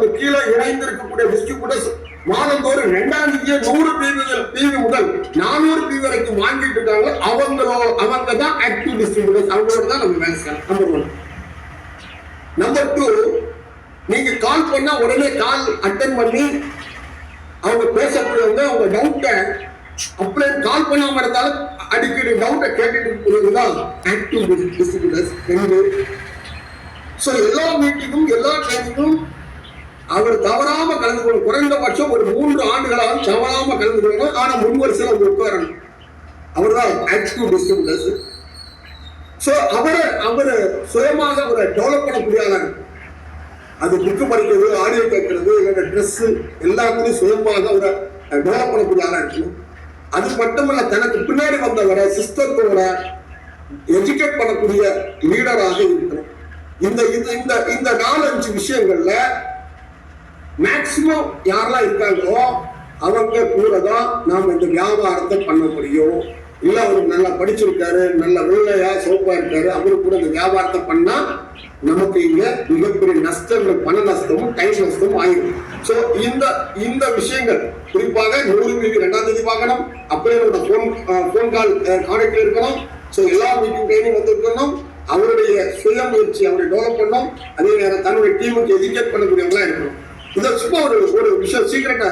அவங்க கீழே இணைந்திருக்கக்கூடிய டிஸ்ட்ரிபியூட்டர்ஸ் மாதந்தோறும் 2ஆம் தேதியே 100 பிவி முதல் 400 பிவி வரைக்கும் வாங்கிட்டு இருக்காங்க. அவங்க தான் ஆக்டிவ் டிஸ்ட்ரிபியூட்டர்ஸ். அவங்களோட தான் நம்ம வேலை செய்யலாம். நம்பர் 1. நம்பர் 2, நீங்க கால் பண்ணா உடனே கால் அட்டன் பண்ணி அவங்க பேசக்கூடியவங்க அவங்க டவுட்டை அப்படியே கால் பண்ணாம இருந்தாலும் அடிக்கடி டவுட்டை கேட்டுட்டு இருக்கிறதுதான் ஆக்டிவ் டிஸ்ட்ரிபியூட்டர்ஸ். 2. ஸோ எல்லா மீட்டிங்கும் எல்லா ட்ரைனிங்கும் அவர் தவறாம கலந்து கொள்ளும். குறைந்தபட்சம் ஒரு 3 ஆண்டுகளாக தவறாம கலந்து கொள்ளணும். ஆனா முன்வரிசையில் அவங்க உட்காரணும். அவர் தான் ஆக்டிவ் டிஸ்ட்ரிபியூட்டர்ஸ். ஸோ அவரை சுயமாக அவரை டெவலப் பண்ணக்கூடிய ஆளாக, அது புக்கு படிக்கிறது, ஆடியோ கேட்கறது, இல்லைன்னா ட்ரெஸ் எல்லாத்துலையும் சுயமாக அவரை டெவலப் பண்ணக்கூடிய ஆளாக இருக்கணும். அது மட்டுமல்ல, தனக்கு பின்னாடி வந்தவரை சிஸ்டத்தோட எஜுகேட் பண்ணக்கூடிய லீடராக இருக்கணும். இந்த 4-5 விஷயங்கள்ல மேக்சிமம் யாரெல்லாம் இருக்காங்களோ அவங்க கூட தான் நாம் இந்த வியாபாரத்தை பண்ண முடியும். இல்ல அவரு நல்லா படிச்சிருக்காரு, நல்ல வெள்ளையா சோப்பா இருக்காரு, அவரு கூட இந்த வியாபாரத்தை பண்ணா நமக்கு இங்க மிகப்பெரிய நஷ்டங்கள், பண நஷ்டமும் டைம் நஷ்டமும் ஆயிடும். ஸோ இந்த விஷயங்கள் குறிப்பாக 100 பிவி 2ஆம் தேதி பார்க்கணும். அப்படியே போன் கால் கான்டாக்ட்ல இருக்கணும். ஸோ எல்லா மீட்டிங் ட்ரைனிங் வந்து இருக்கணும். அவருடைய சுய முயற்சி அவரை டெவலப் பண்ணணும். அதே நேரம் தன்னுடைய டீமுக்கு எஜுகேட் பண்ணக்கூடியவங்களா இருக்கணும். இதை சும்மா ஒரு விஷயம் சீக்கிரட்டா